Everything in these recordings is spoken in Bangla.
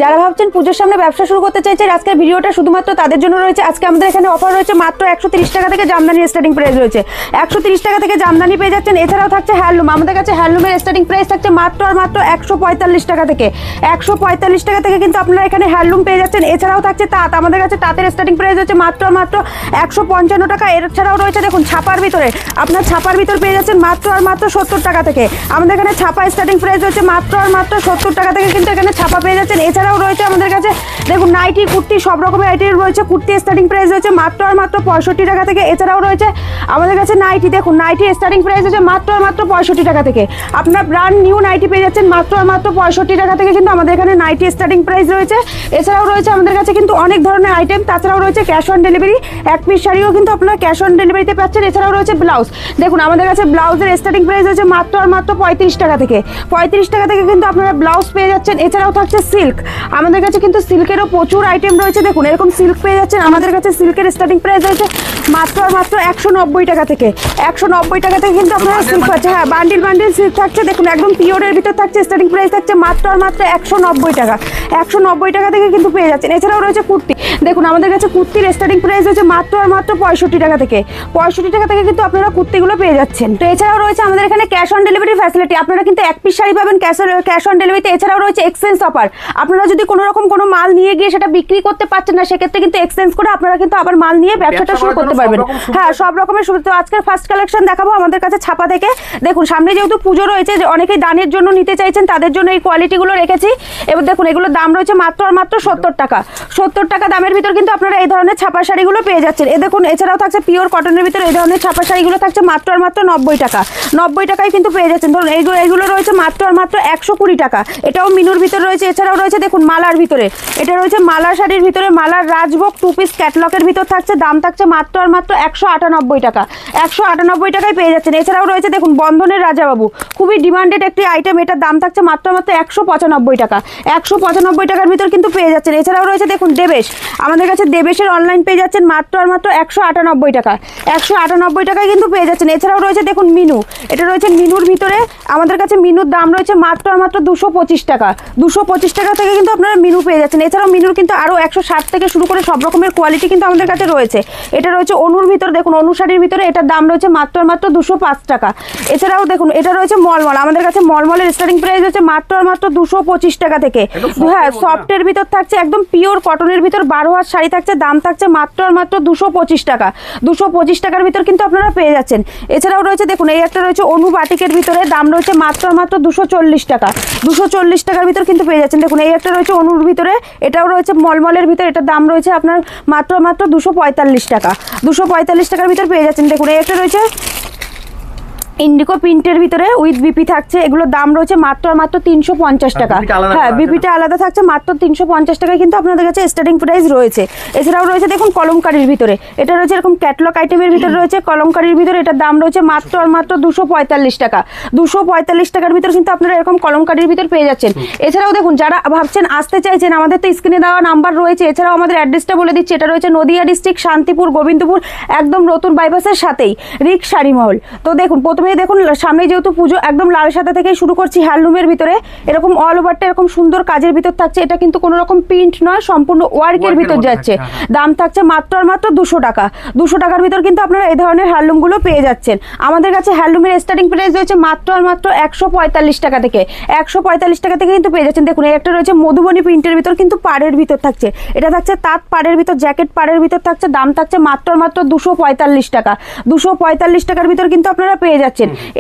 যারা ভাবছেন পুজোর সামনে ব্যবসা শুরু করতে চাইছেন, আজকের ভিডিওটা শুধুমাত্র তাদের জন্য রয়েছে। আজকে আমাদের এখানে অফার রয়েছে মাত্র 130 টাকা থেকে জামদানির স্টার্টিং প্রাইস রয়েছে। 130 টাকা থেকে জামদানি পেয়ে যাচ্ছেন। এছাড়াও থাকছে হ্যান্ডলুম, আমাদের কাছে হ্যান্ডলুমের স্টার্টিং প্রাইস থাকছে মাত্র আর মাত্র 145 টাকা থেকে। 145 টাকা থেকে কিন্তু আপনারা এখানে হ্যান্ডলুম পেয়ে যাচ্ছেন। এছাড়াও থাকছে তাঁত, আমাদের কাছে তাঁতের স্টার্টিং প্রাইস হচ্ছে মাত্র আর মাত্র 155 টাকা। এছাড়াও রয়েছে দেখুন ছাপার ভিতরে, আপনার ছাপার ভিতর পেয়ে যাচ্ছেন মাত্র আর মাত্র 70 টাকা থেকে। আমাদের এখানে ছাপা স্টার্টিং প্রাইস হচ্ছে মাত্র আর মাত্র 70 টাকা থেকে কিন্তু এখানে ছাপা পেয়ে যাচ্ছেন। এছাড়াও রয়েছে আমাদের কাছে দেখুন নাইটি, কুর্তি, সব রকমের আইটেম রয়েছে। কুর্তি স্টার্টিং প্রাইস রয়েছে মাত্র আর মাত্র 65 টাকা থেকে। এছাড়াও রয়েছে আমাদের কাছে নাইটি, দেখুন নাইটি স্টার্টিং প্রাইস হচ্ছে মাত্র আর মাত্র 65 টাকা থেকে। আপনার ব্র্যান্ড নিউ নাইটি পেয়ে যাচ্ছেন মাত্র আর মাত্র 65 টাকা থেকে কিন্তু আমাদের এখানে নাইটি স্টার্টিং প্রাইস রয়েছে। এছাড়াও রয়েছে আমাদের কাছে কিন্তু অনেক ধরনের আইটেম, তাছাড়াও রয়েছে ক্যাশ অন ডেলিভারি। এক পিস শাড়িও কিন্তু আপনারা ক্যাশ অন ডেলিভারিতে পাচ্ছেন। এছাড়াও রয়েছে ব্লাউজ, দেখুন আমাদের কাছে ব্লাউজের স্টার্টিং প্রাইস হচ্ছে মাত্র আর মাত্র 35 টাকা থেকে। 35 টাকা থেকে কিন্তু আপনারা ব্লাউজ পেয়ে যাচ্ছেন। এছাড়াও থাকছে সিল্ক, আমাদের কাছে কিন্তু সিল্কেরও প্রচুর আইটেম রয়েছে। দেখুন এরকম সিল্ক পেয়ে যাচ্ছেন। আমাদের কাছে সিল্কের স্টার্টিং প্রাইস রয়েছে মাত্র আর মাত্র 190 টাকা থেকে। 190 টাকা থেকে কিন্তু আপনারা সিল্ক পাচ্ছেন। হ্যাঁ, বান্ডিল বান্ডিল সিল্ক থাকছে, দেখুন একদম পিওরের ভিতর থাকছে। স্টার্টিং প্রাইস থাকছে মাত্র আর মাত্র 190 টাকা। 190 টাকা থেকে কিন্তু পেয়ে যাচ্ছেন। এছাড়াও রয়েছে কুর্তি, দেখুন আমাদের কাছে কুর্তির স্টার্টিং প্রাইস হচ্ছে মাত্র আর মাত্র 65 টাকা থেকে। 65 টাকা থেকে কিন্তু আপনারা কুর্তিগুলো পেয়ে যাচ্ছেন। তো এছাড়াও রয়েছে আমাদের এখানে ক্যাশ অন ডেলিভারি ফ্যাসিলিটি। আপনারা কিন্তু এক পিস শাড়ি পাবেন ক্যাশ অন ডেলিভারিতে। এছাড়াও রয়েছে এক্সচেঞ্জ অফার, আপনারা যদি কোনো রকম কোনো মাল নিয়ে গিয়ে সেটা বিক্রি করতে পারছেন না, সেক্ষেত্রে কিন্তু এক্সচেঞ্জ করে আপনারা কিন্তু আবার মাল নিয়ে ব্যবসাটা শুরু করতে পারবেন। হ্যাঁ, সব রকমের সুবিধা। তো আজকের ফার্স্ট কালেকশন দেখাবো আমাদের কাছে ছাপা থেকে। দেখুন সামনে যেহেতু পুজো রয়েছে, যে অনেকেই দানের জন্য নিতে চাইছেন, তাদের জন্য এই কোয়ালিটিগুলো রেখেছি। এবার দেখুন এগুলোর দাম রয়েছে মাত্র আর মাত্র 70 টাকা। 70 টাকা দামের ভিতর কিন্তু আপনারা এই ধরনের ছাপা শাড়িগুলো পেয়ে যাচ্ছেন। এ দেখুন এছাড়াও থাকছে পিওর কটনের ভিতরে এই ধরনের ছাপা শাড়িগুলো থাকছে মাত্র আর মাত্র 90 টাকা। 90 টাকায় কিন্তু পেয়ে যাচ্ছেন। ধরুন এইগুলো রয়েছে মাত্র আর মাত্র 120 টাকা। এটাও মিনুর ভিতর রয়েছে। এছাড়াও রয়েছে দেখুন মালার ভিতরে, এটা রয়েছে মালা শাড়ির ভিতরে, মালার রাজভোগ 2 পিস ক্যাটলগের ভিতর থাকছে। দাম থাকছে মাত্র আর মাত্র 198 টাকা। 198 টাকায় পেয়ে যাচ্ছেন। এছাড়াও রয়েছে দেখুন বন্ধনের রাজাবাবু, খুবই ডিমান্ডেড একটি আইটেম। এটার দাম থাকছে মাত্র মাত্র 195 টাকা। 195 টাকার ভিতর কিন্তু পেয়ে যাচ্ছেন। এছাড়াও রয়েছে দেখুন দেবেশ, আমাদের কাছে দেবেশের অনলাইন পেয়ে যাচ্ছেন মাত্র আর মাত্র 198 টাকা। 198 টাকায় কিন্তু পেয়ে যাচ্ছেন। এছাড়াও রয়েছে দেখুন মিনু, এটা রয়েছে মিনুর ভিতরে। আমাদের কাছে মিনুর দাম রয়েছে মাত্র আর মাত্র 225 টাকা। 225 টাকা থেকে কিন্তু আপনারা মিনু পেয়ে যাচ্ছেন। এছাড়াও মিনুর কিন্তু আরও 160 থেকে শুরু করে সব রকমের কোয়ালিটি কিন্তু আমাদের কাছে রয়েছে। এটা রয়েছে অনুর ভিতর, দেখুন অনু শাড়ির ভিতরে এটার দাম রয়েছে মাত্র আর মাত্র 205 টাকা। এছাড়াও দেখুন এটা রয়েছে মলমল, আমাদের কাছে মলমলের স্টার্টিং প্রাইস হচ্ছে মাত্র আর মাত্র 225 টাকা থেকে। হ্যাঁ, সফটের ভিতর থাকছে, একদম পিওর কটনের ভিতর 12 হাত শাড়ি থাকছে। দাম থাকছে মাত্র আর মাত্র 225 টাকা। 225 টাকার ভিতর কিন্তু আপনারা পেয়ে যাচ্ছেন। এছাড়াও রয়েছে দেখুন এই একটা রয়েছে অনু বাটিকের ভিতরে, দাম রয়েছে মাত্র আর মাত্র 240 টাকা। 240 টাকার ভিতর কিন্তু পেয়ে যাচ্ছেন। দেখুন এই একটা রয়েছে অনুর ভিতরে, এটাও রয়েছে মলমলের ভিতরে, এটার দাম রয়েছে আপনার মাত্র মাত্র 245 টাকা। 245 টাকার ভিতর পেয়ে যাচ্ছেন। দেখুন এই একটা রয়েছে ইন্ডিগো প্রিন্টের ভিতরে উইথ বিপি থাকছে, এগুলোর দাম রয়েছে মাত্র আর মাত্র 350 টাকা। হ্যাঁ, বিপিটা আলাদা থাকছে মাত্র 350 টাকায় কিন্তু আপনাদের কাছে স্টার্টিং প্রাইস রয়েছে। এছাড়াও রয়েছে দেখুন কলমকারির ভিতরে, এটা রয়েছে এরকম ক্যাটলগ আইটেমের ভিতরে রয়েছে কলমকারির ভিতরে, এটার দাম রয়েছে মাত্র আর মাত্র 245 টাকা। 245 টাকার ভিতর কিন্তু আপনারা এরকম কলমকারির ভিতর পেয়ে যাচ্ছেন। এছাড়াও দেখুন যারা ভাবছেন আসতে চাইছেন, আমাদের তো স্ক্রিনে দেওয়া নাম্বার রয়েছে। এছাড়াও আমাদের অ্যাড্রেসটা বলে দিচ্ছি, এটা রয়েছে নদিয়া ডিস্ট্রিক্ট শান্তিপুর গোবিন্দপুর, একদম নতুন বাইপাসের সাথেই রিক শাড়ি মহল। তো দেখুন দেখুন সামনে যেহেতু পুজো, একদম লাল সাদা থেকে শুরু করছি। হ্যান্ডলুমের ভিতরে এরকম অল ওভারটা এরকম সুন্দর কাজের ভিতর থাকছে। এটা কিন্তু কোনো রকম প্রিন্ট নয়, সম্পূর্ণ ওয়ার্কের ভিতর যাচ্ছে। দাম থাকছে মাত্র আর মাত্র 200 টাকা। 200 টাকার ভিতর কিন্তু আপনারা এই ধরনের হ্যান্ডলুমগুলো পেয়ে যাচ্ছেন। আমাদের কাছে হ্যান্ডলুমের স্টার্টিং প্রাইস রয়েছে মাত্র আর মাত্র 145 টাকা থেকে। 145 টাকা থেকে কিন্তু পেয়ে যাচ্ছেন। দেখুন একটা রয়েছে মধুবনী প্রিন্টের ভিতর, কিন্তু পাড়ের ভিতর থাকছে। এটা থাকছে তাঁত পাড়ের ভিতর, জ্যাকেট পাড়ের ভিতর থাকছে। দাম থাকছে মাত্র আর মাত্র 245 টাকা। 245 টাকার ভিতর কিন্তু আপনারা পেয়ে যাচ্ছেন।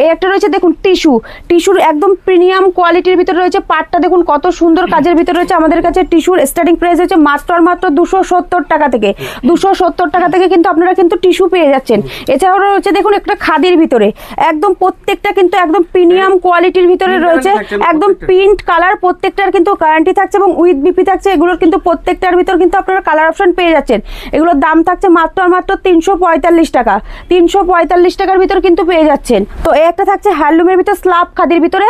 এই একটা রয়েছে দেখুন টিস্যুর একদম প্রিমিয়াম কোয়ালিটির ভিতরে রয়েছে। পাটটা দেখুন কত সুন্দর কাজের ভিতরে রয়েছে। আমাদের কাছে টিস্যুর স্টার্টিং প্রাইস হচ্ছে মাত্র আর মাত্র 270 টাকা থেকে। 270 টাকা থেকে কিন্তু আপনারা কিন্তু টিস্যু পেয়ে যাচ্ছেন। এছাড়াও রয়েছে দেখুন একটা খাদির ভিতরে, একদম প্রত্যেকটা কিন্তু একদম প্রিমিয়াম কোয়ালিটির ভিতরে রয়েছে। একদম প্রিন্ট কালার, প্রত্যেকটার কিন্তু গ্যারান্টি থাকছে এবং উইথ বিপি থাকছে। এগুলোর কিন্তু প্রত্যেকটার ভিতর কিন্তু আপনারা কালার অপশন পেয়ে যাচ্ছেন। এগুলোর দাম থাকছে মাত্র আর মাত্র 345 টাকা। 345 টাকার ভিতর কিন্তু পেয়ে যাচ্ছেন। তো এই একটা থাকছে হ্যান্ডলুমের ভিতর স্লাব খাদির ভিতরে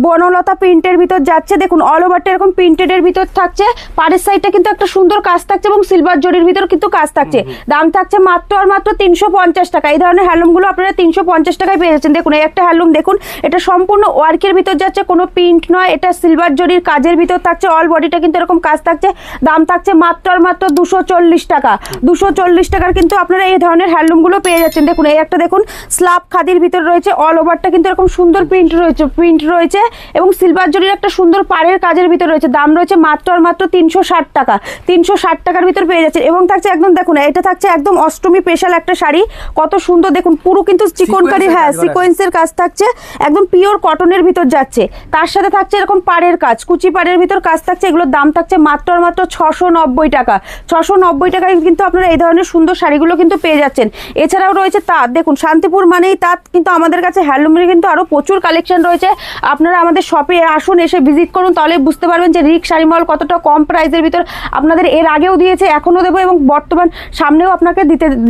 বনলতা প্রিন্টের ভিতর যাচ্ছে, দেখুন অল ওভারটা এরকম প্রিন্টেডের ভিতর থাকছে, পাড়ের সাইডটা কিন্তু একটা সুন্দর কাজ থাকছে এবং সিলভার জরির ভিতর কিন্তু কাজ থাকছে। দাম থাকছে মাত্র আর মাত্র 350 টাকা। এই ধরনের হ্যান্ডলুমগুলো আপনারা 350 টাকায় পেয়ে যাচ্ছেন। দেখুন এই একটা হ্যান্ডলুম দেখুন, এটা সম্পূর্ণ ওয়ার্কের ভিতর যাচ্ছে, কোনো প্রিন্ট নয়, এটা সিলভার জরির কাজের ভিতর থাকছে, অল বডিটা কিন্তু এরকম কাজ থাকছে। দাম থাকছে মাত্র আর মাত্র 240 টাকা। 240 টাকার কিন্তু আপনারা এই ধরনের হ্যান্ডলুমগুলো পেয়ে যাচ্ছেন। দেখুন এই একটা দেখুন স্লাব খাদির ভিতর রয়েছে, অল ওভারটা কিন্তু এরকম সুন্দর প্রিন্ট রয়েছে এবং সিলভার জরির একটা সুন্দর পাড়ের কাজের ভিতর রয়েছে। দাম রয়েছে মাত্র আর মাত্র 360 টাকা। 360 টাকার ভিতর পেয়ে যাচ্ছেন। এবং থাকছে একদম দেখুন এটা থাকছে একদম অষ্টমী স্পেশাল একটা শাড়ি, কত সুন্দর দেখুন, পুরো কিন্তু চিকনকারি, হ্যাঁ সিকোয়েন্সের কাজ থাকছে, একদম পিওর কটনের ভিতর যাচ্ছে। তার সাথে থাকছে এরকম পাড়ের কাজ, কুচি পাড়ের ভিতর কাজ থাকছে। এগুলোর দাম থাকছে মাত্র আর মাত্র 690 টাকা। 690 টাকায় কিন্তু আপনারা এই ধরনের সুন্দর শাড়িগুলো কিন্তু পেয়ে যাচ্ছেন। এছাড়াও রয়েছে তাঁত, দেখুন শান্তিপুর মানেই তাঁত, কিন্তু আমাদের কাছে হ্যান্ডলুমের কিন্তু আরো প্রচুর কালেকশন রয়েছে। আপনারা আমাদের শপে আসুন, এসে ভিজিট করুন, তাহলে বুঝতে পারবেন যে রিক শাড়ি মল কতটা কম প্রাইসের ভিতর আপনাদের এর আগেও দিয়েছে, এখনো দেবো এবং বর্তমান সামনেও আপনাকে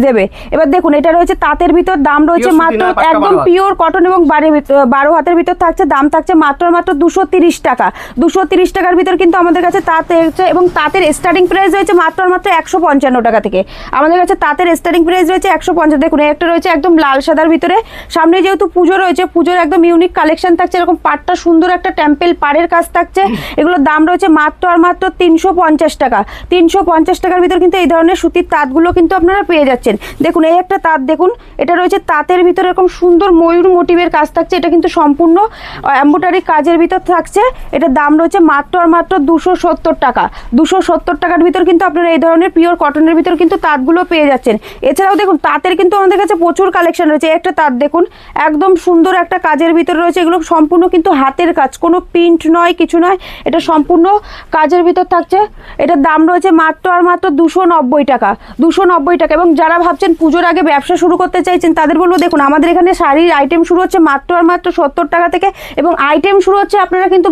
দেবে। এবার দেখুন এটা রয়েছে তাঁতের ভিতর, দাম রয়েছে মাত্র একদম পিওর কটন এবং 12 হাতের ভিতর থাকছে। দাম থাকছে মাত্র 230 টাকা। 230 টাকার ভিতর কিন্তু আমাদের কাছে তাঁত রয়েছে এবং তাঁতের স্টার্টিং প্রাইস রয়েছে মাত্র 155 টাকা থেকে। আমাদের কাছে তাঁতের স্টার্টিং প্রাইস রয়েছে 150। দেখুন একটা রয়েছে একদম লাল সাদার ভিতরে, সামনে যেহেতু পুজো রয়েছে, পুজোর একদম ইউনিক কালেকশন থাকছে। এরকম পাটটা সুন্দর একটা টেম্পেল পাড়ের কাজ থাকছে। এগুলোর দাম রয়েছে মাত্র আর মাত্র 350 টাকা। 350 টাকার ভিতর কিন্তু এই ধরনের সুতির তাঁতগুলো কিন্তু আপনারা পেয়ে যাচ্ছেন। দেখুন এই একটা তাঁত দেখুন, এটা রয়েছে তাঁতের ভিতরে এরকম সুন্দর ময়ূর মোটিভের কাজ থাকছে। এটা কিন্তু সম্পূর্ণ এমব্রয়ডারি কাজের ভিতর থাকছে। এটার দাম রয়েছে মাত্র আর মাত্র 270 টাকা। 270 টাকার ভিতর কিন্তু আপনারা এই ধরনের পিওর কটনের ভিতর কিন্তু তাঁতগুলো পেয়ে যাচ্ছেন। এছাড়াও দেখুন তাঁতের কিন্তু আমাদের কাছে প্রচুর কালেকশন রয়েছে। একটা তাঁত দেখুন একদম সুন্দর একটা কাজের ভিতর রয়েছে, এগুলো সম্পূর্ণ কিন্তু হাতের কাজ, কোনো প্রিন্ট নয়, কিছু নয়, এটা সম্পূর্ণ কাজের ভিতর থাকছে। এটার দাম রয়েছে মাত্র আর মাত্র 290 টাকা। 290 টাকা। এবং যারা ভাবছেন পুজোর আগে ব্যবসা শুরু করতে চাইছেন তাদের বলবো, দেখুন আমাদের এখানে শাড়ির আইটেম শুরু হচ্ছে মাত্র আর মাত্র 70 টাকা থেকে এবং আইটেম শুরু হচ্ছে আপনারা কিন্তু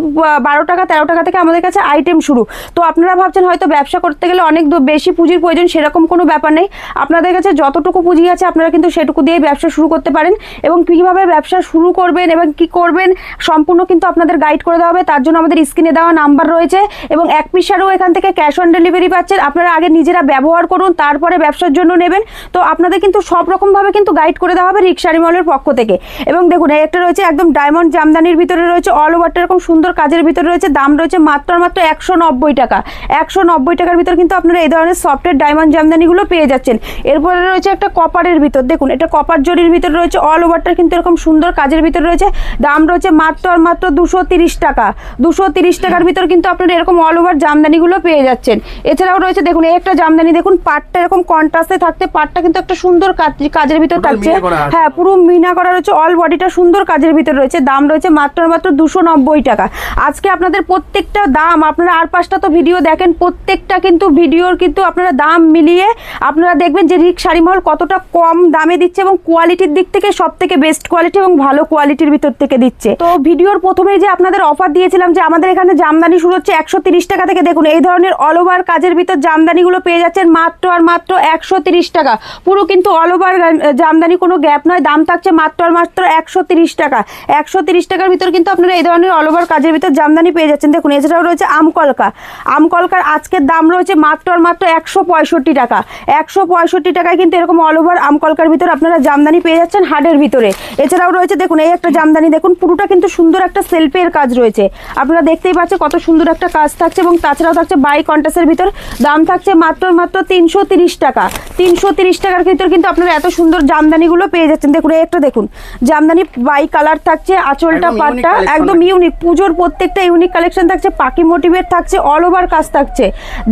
12 টাকা 13 টাকা থেকে আমাদের কাছে আইটেম শুরু। তো আপনারা ভাবছেন হয়তো ব্যবসা করতে গেলে অনেক বেশি পুঁজির প্রয়োজন, সেরকম কোনো ব্যাপার নেই। আপনাদের কাছে যতটুকু পুঁজি আছে আপনারা কিন্তু সেটুকু দিয়ে ব্যবসা শুরু করতে পারেন এবং কীভাবে ব্যবসা শুরু করবেন এবং কি করবেন সম্পূর্ণ কিন্তু আপনাদের গাইড করে দেওয়া হবে। তার জন্য আমাদের স্ক্রিনে দেওয়া নাম্বার রয়েছে এবং এক পিসারও এখান থেকে ক্যাশ অন ডেলিভারি পাচ্ছেন। আপনারা আগে নিজেরা ব্যবহার করুন, তারপরে ব্যবসার জন্য নেবেন। তো আপনাদের কিন্তু সব রকমভাবে কিন্তু গাইড করে দেওয়া হবে রিক শাড়ি মলের পক্ষ থেকে। এবং দেখুন এই একটা রয়েছে একদম ডায়মন্ড জামদানির ভিতরে রয়েছে, অল ওভারটা এরকম সুন্দর কাজের ভিতরে রয়েছে। দাম রয়েছে মাত্র আর মাত্র 190 টাকা। 190 টাকার ভিতর কিন্তু আপনারা এই ধরনের সফটের ডায়মন্ড জামদানিগুলো পেয়ে যাচ্ছেন। এরপরে রয়েছে একটা কপারের ভিতর, দেখুন এটা কপার জরির ভিতর রয়েছে, অল ওভারটা কিন্তু এরকম সুন্দর কাজের ভিতর রয়েছে। দাম রয়েছে মাত্র আর মাত্র 230 টাকা। 230 টাকার ভিতর কিন্তু আপনারা এরকম অল ওভার জামদানিগুলো পেয়ে যাচ্ছেন। এছাড়াও রয়েছে দেখুন এই একটা জামদানি, দেখুন পাটটা এরকম কন্ট্রাস্টে থাকতে, পাটটা কিন্তু একটা সুন্দর কাজের ভিতর থাকছে, হ্যাঁ পুরো মিনা করা রয়েছে, অল বডিটা সুন্দর কাজের ভিতর রয়েছে। দাম রয়েছে মাত্র আর মাত্র 290 টাকা। আজকে আপনাদের প্রত্যেকটা দাম, আপনারা আর 5টা তো ভিডিও দেখেন, প্রত্যেকটা কিন্তু ভিডিওর কিন্তু আপনারা দাম মিলিয়ে আপনারা দেখবেন যে রিক শাড়ি মহল কতটা কম দামে দিচ্ছে এবং কোয়ালিটির দিক থেকে সব থেকে বেস্ট কোয়ালিটি এবং ভালো কোয়ালিটির ভিতর থেকে দিচ্ছে। তো ভিডিওর প্রথমেই যে আপনাদের অফার দিয়েছিলাম যে আমাদের এখানে জামদানি শুরু হচ্ছে 130 টাকা থেকে, দেখুন এই ধরনের অল ওভার কাজের ভিতর জামদানিগুলো পেয়ে যাচ্ছেন মাত্র আর মাত্র 130 টাকা। পুরো কিন্তু অল ওভার জামদানি, কোনো গ্যাপ নয়। দাম থাকছে মাত্র আর মাত্র 130 টাকা। 130 টাকার ভিতর কিন্তু আপনারা এই ধরনের অল ওভার কাজের ভিতর জামদানি পেয়ে যাচ্ছেন। দেখুন এছাড়াও রয়েছে আমকলকা। আমকলকার আজকের দাম রয়েছে মাত্র আর মাত্র 165 টাকা। 165 টাকায় কিন্তু এরকম অল ওভার আমকলকার ভিতর আপনারা জামদানি পেয়ে যাচ্ছেন হার্ডের ভিতরে। এছাড়াও রয়েছে দেখুন এই একটা জামদানি, দেখুন পুরোটা কিন্তু সুন্দর একটা সেলফের কাজ রয়েছে, আপনারা দেখতেই পাচ্ছেন কত সুন্দর একটা কাজ থাকছে এবং তাছাড়াও থাকছে বাই কন্ট্রাস্টের ভিতর। দাম থাকছে মাত্র মাত্র 330 টাকা। 330 টাকার ভিতর কিন্তু আপনারা এত সুন্দর জামদানিগুলো পেয়ে যাচ্ছেন। দেখুন এই একটা দেখুন জামদানি বাই কালার থাকছে, আঁচলটা পাটটা একদম ইউনিক, পুজোর প্রত্যেকটা ইউনিক কালেকশন থাকছে, পাখি মোটিভের থাকছে, অল ওভার কাজ থাকছে।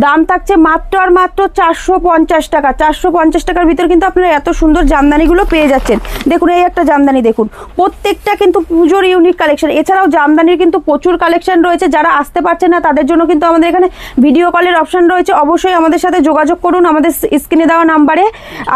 দাম থাকছে মাত্র আর মাত্র 450 টাকা। 450 টাকার ভিতর কিন্তু আপনারা এত সুন্দর জামদানিগুলো পেয়ে যাচ্ছেন। দেখুন এই একটা জামদানি, দেখুন প্রত্যেকটা কিন্তু পুজোর ইউনিক কালেকশন। এছাড়াও জামদানির কিন্তু প্রচুর কালেকশন রয়েছে, যারা আসতে পারছে না তাদের জন্য কিন্তু আমাদের এখানে ভিডিও কলের অপশন রয়েছে। অবশ্যই আমাদের সাথে যোগাযোগ করুন, আমাদের স্ক্রিনে দেওয়া নাম্বারে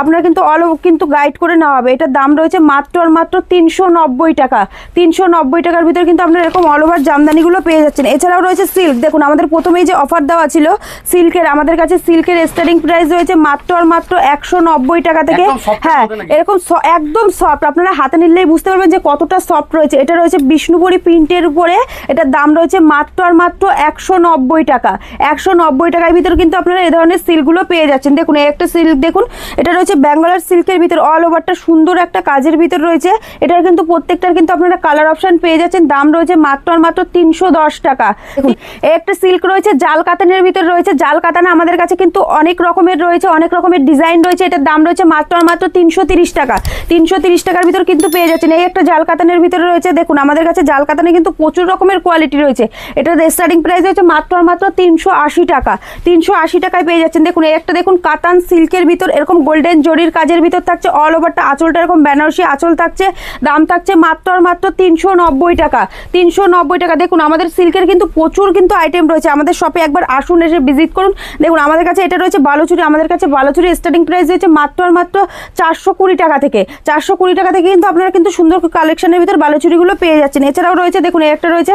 আপনারা কিন্তু কিন্তু গাইড করে নেওয়া হবে। এটার দাম রয়েছে মাত্র আর মাত্র 390 টাকা। 390 টাকার ভিতর কিন্তু আপনারা এরকম অল ওভার জামদানিগুলো পেয়ে যাচ্ছেন। এছাড়াও রয়েছে সিল্ক, দেখুন আমাদের প্রথমেই যে অফার দেওয়া ছিল সিল্কের, আমাদের কাছে সিল্কের স্টার্টিং প্রাইস রয়েছে মাত্র আর মাত্র 190 টাকা থেকে। হ্যাঁ এরকম একদম সফট, আপনারা হাতে নিলেই বুঝতে পারবেন যে কতটা সফট রয়েছে। এটা রয়েছে বিষ্ণুপুরি প্রিন্টের উপরে, এটার দাম রয়েছে মাত্র আর মাত্র 190 টাকা। 190 টাকার ভিতর কিন্তু আপনারা এই ধরনের সিল্কগুলো পেয়ে যাচ্ছেন। দেখুন এই একটা সিল্ক দেখুন, এটা রয়েছে ব্যাঙ্গালোর সিল্কের ভিতর, অল ওভারটা সুন্দর একটা কাজের ভিতর রয়েছে। এটার কিন্তু প্রত্যেকটার কিন্তু আপনারা কালার অপশন পেয়ে যাচ্ছেন। দাম রয়েছে মাত্র আর মাত্র 310 টাকা। দেখুন এই একটা সিল্ক রয়েছে জাল কাতানের ভিতর রয়েছে। জাল কাতানা আমাদের কাছে কিন্তু অনেক রকমের রয়েছে, অনেক রকমের ডিজাইন রয়েছে। এটার দাম রয়েছে মাত্র আর মাত্র 330 টাকা। 330 টাকার ভিতর কিন্তু পেয়ে যাচ্ছেন। এই একটা জাল কাতানের ভিতরে রয়েছে। দেখুন আমাদের কাছে জাল কাতানে কিন্তু প্রচুর রকমের কোয়ালিটি রয়েছে। এটার স্টার্টিং প্রাইস হচ্ছে মাত্র আর মাত্র 380 টাকা। 380 টাকায় পেয়ে যাচ্ছেন। দেখুন এই একটা দেখুন কাতান সিল্কের ভিতর এরকম গোল্ডেন জরির কাজের ভিতর থাকছে, অল ওভারটা আঁচলটা এরকম বেনারসি আঁচল থাকছে। দাম থাকছে মাত্র আর মাত্র 390 টাকা। 390 টাকা। দেখুন আমাদের সিল্কের কিন্তু প্রচুর কিন্তু আইটেম রয়েছে। আমাদের শপে একবার আসুন, এসে ভিজিট করুন। দেখুন আমাদের কাছে এটা রয়েছে বালুচুরি। আমাদের কাছে বালুচুরি স্টার্টিং প্রাইস রয়েছে মাত্র আর মাত্র 420 টাকা থেকে। 420 টাকা থেকে কিন্তু আপনারা কিন্তু সুন্দর কালেকশনের ভিতর বালুচুরিগুলো পেয়ে যাচ্ছেন। এছাড়াও রয়েছে দেখুন একটা রয়েছে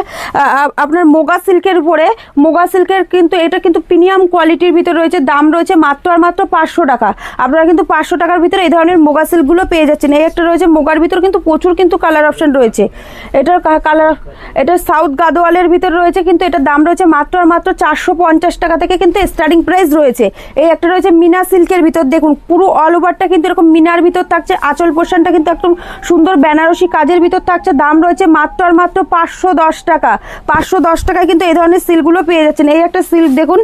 আপনার মোগা সিল্কের উপরে, মোগা সিল্কের কিন্তু এটা কিন্তু প্রিমিয়াম কোয়ালিটির ভিতর রয়েছে। দাম রয়েছে মাত্র আর মাত্র 500 টাকা। আপনারা কিন্তু 500 টাকার ভিতরে এই ধরনের মোগা সিল্কগুলো পেয়ে যাচ্ছেন। এই একটা রয়েছে মোগার ভিতর কিন্তু প্রচুর কিন্তু কালার অপশন রয়েছে। এটার কালার, এটা সাউথ গাদোয়ালের ভিতর রয়েছে, কিন্তু এটার দাম রয়েছে মাত্র আর মাত্র 450 টাকা থেকে কিন্তু স্টার্টিং প্রাইস রয়েছে। এই একটা রয়েছে মিনা সিল্কের ভিতর। দেখুন পুরো অল ওভারটা কিন্তু এরকম মিনার ভিতর থাকছে। আঁচল পোর্শনটা কিন্তু একদম সুন্দর বেনারসি কাজের ভিতর থাকছে। দাম রয়েছে মাত্র আর মাত্র 510 টাকা। 510 টাকায় কিন্তু এই ধরনের সিল্কগুলো পেয়ে যাচ্ছেন। এই একটা সিল্ক দেখুন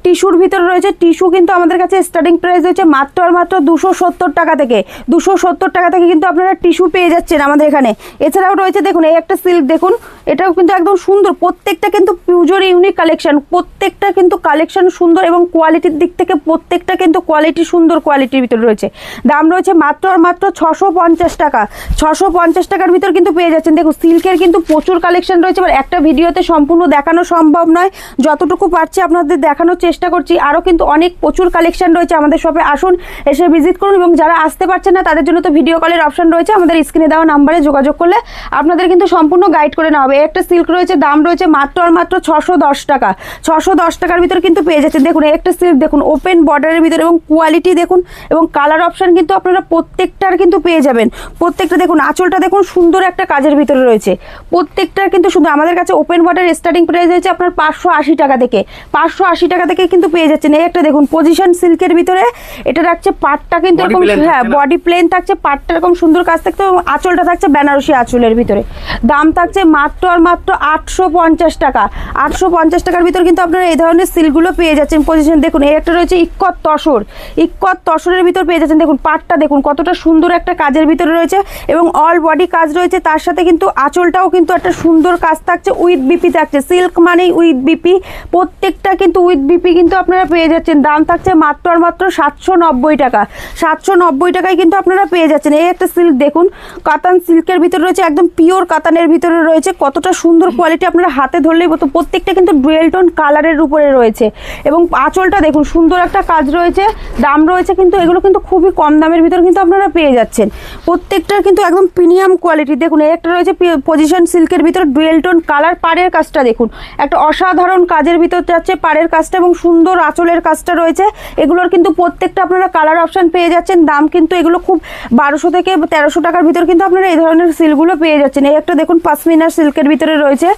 টিস্যুর ভিতর রয়েছে। টিস্যু কিন্তু আমাদের কাছে স্টার্টিং প্রাইস রয়েছে মাত্র আর মাত্র 270 টাকা থেকে। 270 টাকা থেকে কিন্তু আপনারা টিস্যু পেয়ে যাচ্ছেন আমাদের এখানে। এছাড়াও রয়েছে দেখুন এই একটা সিল্ক দেখুন, এটাও কিন্তু একদম সুন্দর। প্রত্যেকটা কিন্তু পিওর ইউনিক কালেকশন, প্রত্যেকটা কিন্তু কালেকশন সুন্দর এবং কোয়ালিটির দিক থেকে প্রত্যেকটা কিন্তু কোয়ালিটি সুন্দর কোয়ালিটির ভিতর রয়েছে। দাম রয়েছে মাত্র আর মাত্র 650 টাকা। 650 টাকার ভিতর কিন্তু পেয়ে যাচ্ছেন। দেখুন সিল্কের কিন্তু প্রচুর কালেকশন রয়েছে, এবার একটা ভিডিওতে সম্পূর্ণ দেখানো সম্ভব নয়, যতটুকু পারছি আপনাদের দেখানোর চেষ্টা করছি। আরও কিন্তু অনেক প্রচুর কালেকশন রয়েছে। আমাদের শপে আসুন, এসে ভিজিট করুন, এবং যারা আসতে পারছেন না তাদের জন্য তো ভিডিও কলের অপশন রয়েছে। আমাদের স্ক্রিনে দেওয়া নাম্বারে যোগাযোগ করলে আপনাদের কিন্তু সম্পূর্ণ গাইড করে নেওয়া হবে। একটা সিল্ক রয়েছে, দাম রয়েছে মাত্র আর মাত্র 610 টাকা। 610 টাকার ভিতর কিন্তু পেয়ে যাচ্ছেন। দেখুন একটা সিল্ক দেখুন ওপেন বর্ডারের ভিতর, এবং কোয়ালিটি দেখুন এবং কালার অপশন কিন্তু আপনারা প্রত্যেকটার কিন্তু পেয়ে যাবেন। প্রত্যেকটা দেখুন আঁচলটা দেখুন সুন্দর একটা কাজের ভিতরে রয়েছে। প্রত্যেকটার কিন্তু শুধু আমাদের কাছে ওপেন বর্ডার স্টার্টিং প্রাইস হয়েছে আপনার 580 টাকা থেকে। 580 টাকা থেকে কিন্তু পেয়ে যাচ্ছেন। এই একটা দেখুন পজিশন সিল্কের ভিতরে, এটা রাখছে পাটটা কিন্তু এরকম, হ্যাঁ বডি প্লেন থাকছে, পাটটা এরকম সুন্দর কাজ থাকছে, এবং আঁচলটা থাকছে বেনারসি আঁচলের ভিতরে। দাম থাকছে মাত্র আর মাত্র 850 টাকা। 850 টাকার ভিতর কিন্তু আপনারা এই ধরনের সিল্কগুলো পেয়ে যাচ্ছেন। পজিশন দেখুন এই একটা রয়েছে ইক্কত তসর, ইক্কত তসরের ভিতর পেয়ে যাচ্ছেন। দেখুন পাটটা দেখুন কতটা সুন্দর একটা কাজের ভিতরে রয়েছে, এবং অল বডি কাজ রয়েছে। তার সাথে কিন্তু আঁচলটাও কিন্তু একটা সুন্দর কাজ থাকছে, উইথ বিপি থাকছে। সিল্ক মানেই উইথ বিপি, প্রত্যেকটা কিন্তু উইথ বিপি কিন্তু আপনারা পেয়ে যাচ্ছেন। দাম থাকছে মাত্র আর মাত্র 790 টাকা। 790 টাকায় কিন্তু আপনারা পেয়ে যাচ্ছেন। এই একটা সিল্ক দেখুন কাতান সিল্কের ভিতরে রয়েছে, একদম পিওর কাতানের ভিতরে রয়েছে। কতটা সুন্দর কোয়ালিটি, আপনারা হাতে ধরলেই বলতো। প্রত্যেকটা কিন্তু ডুয়েল টোন কালারের উপরে রয়েছে, এবং আঁচলটা দেখুন সুন্দর একটা কাজ রয়েছে। দাম রয়েছে কিন্তু এগুলো কিন্তু খুবই কম দামের ভিতর কিন্তু আপনারা পেয়ে যাচ্ছেন। প্রত্যেকটার কিন্তু একদম প্রিমিয়াম কোয়ালিটি। দেখুন এই একটা রয়েছে পজিশন সিল্কের ভিতর ডুয়েল টোন কালার। পাড়ের কাজটা দেখুন একটা অসাধারণ কাজের ভিতর যাচ্ছে পাড়ের কাজটা, এবং সুন্দর আঁচলের কাজটা রয়েছে। এগুলোর কিন্তু প্রত্যেকটা আপনারা কালার অপশন পেয়ে যাচ্ছেন। দাম কিন্তু এগুলো খুব 1200 থেকে 1300 টাকার ভিতর কিন্তু আপনারা এই ধরনের সিল্কগুলো পেয়ে যাচ্ছেন। এই একটা দেখুন পাশমিনার সিল্কের ভিতরে রয়েছে।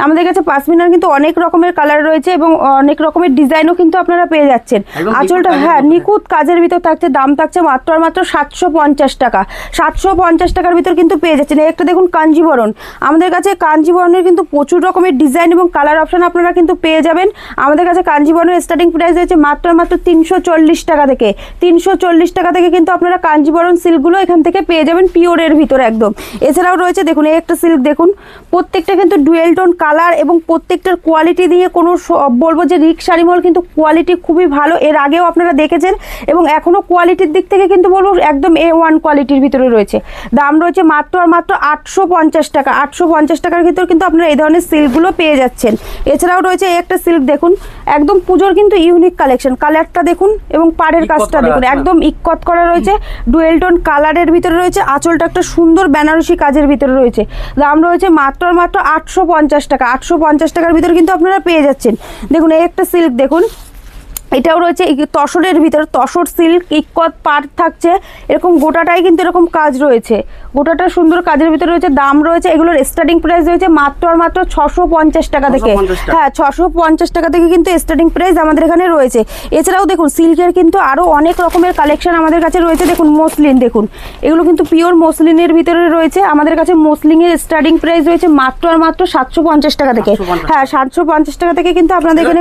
আমাদের কাছে পাশমিনার কিন্তু অনেক রকমের কালার রয়েছে, এবং অনেক রকমের ডিজাইনও কিন্তু আপনারা পেয়ে যাচ্ছেন। আঁচলটা হ্যাঁ নিখুঁত কাজের ভিতর থাকছে। দাম থাকছে মাত্র আর মাত্র 750 টাকা। 750 টাকার ভিতর কিন্তু পেয়ে যাচ্ছেন। এই একটা দেখুন কাঞ্জিবরণ। আমাদের কাছে কাঞ্জিবরণের কিন্তু প্রচুর রকমের ডিজাইন এবং কালার অপশন আপনারা কিন্তু পেয়ে যাবেন। আমাদের কাছে কাঞ্জিবরণের স্টার্টিং প্রাইস হয়েছে মাত্র মাত্র 340 টাকা থেকে। 340 টাকা থেকে কিন্তু আপনারা কাঞ্জিবরণ সিল্কগুলো এখান থেকে পেয়ে যাবেন পিওরের ভিতরে একদম। এছাড়াও রয়েছে দেখুন এই একটা সিল্ক দেখুন, প্রত্যেকটা কিন্তু ডুয়েল টোন কালার, এবং প্রত্যেকটার কোয়ালিটি দিয়ে কোনো বলবো যে রিক শাড়িমল কিন্তু কোয়ালিটি খুবই ভালো। এর আগেও আপনারা দেখেছেন, এবং এখনও কোয়ালিটির দিক থেকে কিন্তু বলবো একদম A1 কোয়ালিটির ভিতরে রয়েছে। দাম রয়েছে মাত্র আর মাত্র 850 টাকা। 850 টাকার ভিতর কিন্তু আপনারা এই ধরনের সিল্কগুলো পেয়ে যাচ্ছেন। এছাড়াও রয়েছে এই একটা সিল্ক দেখুন, একদম পুজোর কিন্তু ইউনিক কালেকশন। কালারটা দেখুন এবং পাড়ের কাজটা দেখুন, একদম ইক্কত করা রয়েছে, ডুয়েল টোন কালারের ভিতরে রয়েছে। আঁচলটা একটা সুন্দর বেনারসি কাজের ভিতরে রয়েছে। দাম রয়েছে মাত্র আর মাত্র 850 টাকা। 850 টাকার ভিতর কিন্তু আপনারা পেয়ে যাচ্ছেন। দেখুন এই একটা সিল্ক দেখুন, এটাও রয়েছে তসরের ভিতর, তসর সিল্ক ইক্কত পাট থাকছে, এরকম গোটাটাই কিন্তু এরকম কাজ রয়েছে, গোটাটা সুন্দর কাজের ভিতরে রয়েছে। দাম রয়েছে এগুলোর স্টার্টিং প্রাইস রয়েছে মাত্র আর মাত্র 650 টাকা থেকে। হ্যাঁ 650 টাকা থেকে কিন্তু স্টার্টিং প্রাইস আমাদের এখানে রয়েছে। এছাড়াও দেখুন সিল্কের কিন্তু আরও অনেক রকমের কালেকশন আমাদের কাছে রয়েছে। দেখুন মসলিন, দেখুন এগুলো কিন্তু পিওর মসলিনের ভিতরে রয়েছে। আমাদের কাছে মসলিনের স্টার্টিং প্রাইস রয়েছে মাত্র আর মাত্র 750 টাকা থেকে। হ্যাঁ 750 টাকা থেকে কিন্তু আপনাদের এখানে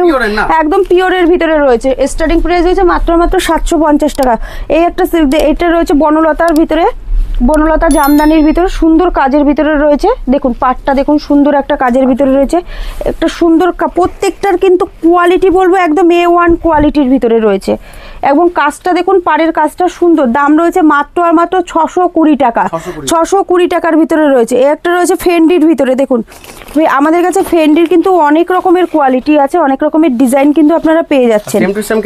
একদম পিওরের ভিতরে রয়েছে। স্টার্টিং প্রাইস হয়েছে মাত্র 750 টাকা। এই একটা সিল্ক, এটা রয়েছে বনলতার ভিতরে, বনলতা জামদানির ভিতরে সুন্দর কাজের ভিতরে রয়েছে। দেখুন পাটটা দেখুন সুন্দর একটা কাজের ভিতরে রয়েছে, একটা সুন্দর প্রত্যেকটার কিন্তু কোয়ালিটি বলবো একদম A1 কোয়ালিটির ভিতরে রয়েছে। এবং কাজটা দেখুন পাড়ের কাজটা সুন্দর। দাম রয়েছে মাত্র আর মাত্র 620 টাকা, 620 টাকার ভিতরে রয়েছে। এই একটা রয়েছে ফেন্ডির ভিতরে। দেখুন আমাদের কাছে ফেন্ডির কিন্তু অনেক রকমের কোয়ালিটি আছে, অনেক রকমের ডিজাইন কিন্তু আপনারা পেয়ে যাচ্ছেন।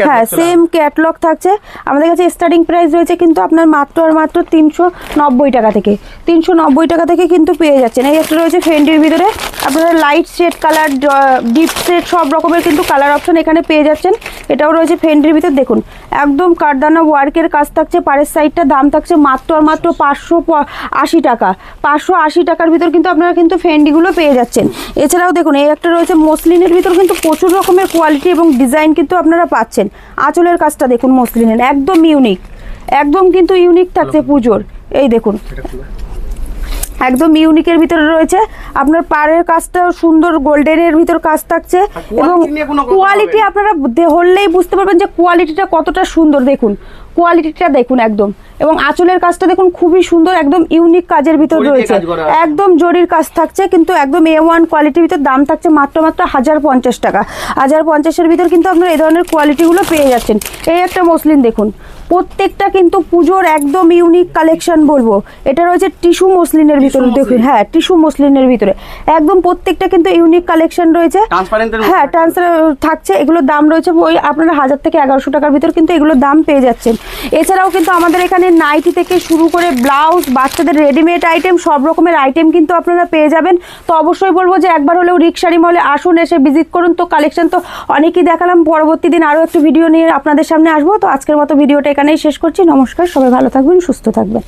হ্যাঁ সেম ক্যাটলগ থাকছে আমাদের কাছে। স্টার্টিং প্রাইস রয়েছে কিন্তু আপনার মাত্র আর মাত্র 390 টাকা থেকে, 390 টাকা থেকে কিন্তু পেয়ে যাচ্ছেন। এই একটা রয়েছে ফেন্ডির ভিতরে, আপনারা light shade colour, deep shade সব রকমের কিন্তু কালার অপশন এখানে পেয়ে যাচ্ছেন। এটাও রয়েছে ফেন্ডির ভিতর। দেখুন একদম কারদানা ওয়ার্কের কাজ থাকছে পাড়ের সাইডটা। দাম থাকছে মাত্র আর মাত্র 580 টাকা, 580 টাকার ভিতর কিন্তু আপনারা কিন্তু ফেন্ডিগুলো পেয়ে যাচ্ছেন। এছাড়াও দেখুন এই একটা রয়েছে মসলিনের ভিতর, কিন্তু প্রচুর রকমের কোয়ালিটি এবং ডিজাইন কিন্তু আপনারা পাচ্ছেন। আঁচলের কাজটা দেখুন মসলিনের একদম ইউনিক, একদম কিন্তু ইউনিক থাকছে পুজোর। এই দেখুন একদম ইউনিকের ভিতরে রয়েছে। আপনার পাড়ের কাজটা সুন্দর গোল্ডেনের ভিতর কাজ থাকছে এবং কোয়ালিটি আপনারা ধরলেই বুঝতে পারবেন যে কোয়ালিটিটা কতটা সুন্দর। দেখুন কোয়ালিটিটা দেখুন একদম, এবং আঁচলের কাজটা দেখুন খুবই সুন্দর, একদম ইউনিক কাজের ভিতর রয়েছে, একদম জরির কাজ থাকছে কিন্তু একদম A1 কোয়ালিটির ভিতর। দাম থাকছে মাত্র মাত্র 1050 টাকা, 1050-এর ভিতর কিন্তু আপনারা এই ধরনের কোয়ালিটিগুলো পেয়ে যাচ্ছেন। এই একটা মসলিন দেখুন, প্রত্যেকটা কিন্তু পুজোর একদম ইউনিক কালেকশন বলবো। এটা রয়েছে টিস্যু মসলিনের ভিতরে। দেখুন হ্যাঁ টিস্যু মসলিনের ভিতরে একদম প্রত্যেকটা কিন্তু ইউনিক কালেকশন রয়েছে। হ্যাঁ ট্রান্সপারেন্ট থাকছে। এগুলোর দাম রয়েছে ওই আপনারা 1000 থেকে 1100 টাকার ভিতর কিন্তু এগুলোর দাম পেয়ে যাচ্ছেন। এছাড়াও কিন্তু আমাদের এখানে নাইটি থেকে শুরু করে ব্লাউজ, বাচ্চাদের রেডিমেড আইটেম, সব রকমের আইটেম কিন্তু আপনারা পেয়ে যাবেন। তো অবশ্যই বলবো যে একবার হলেও রিকশারি মলে আসুন, এসে ভিজিট করুন। তো কালেকশন তো অনেকই দেখালাম, পরবর্তী দিন আরও একটু ভিডিও নিয়ে আপনাদের সামনে আসবো। তো আজকের মতো ভিডিওটা এখানেই শেষ করছি। নমস্কার, সবাই ভালো থাকবেন, সুস্থ থাকবেন।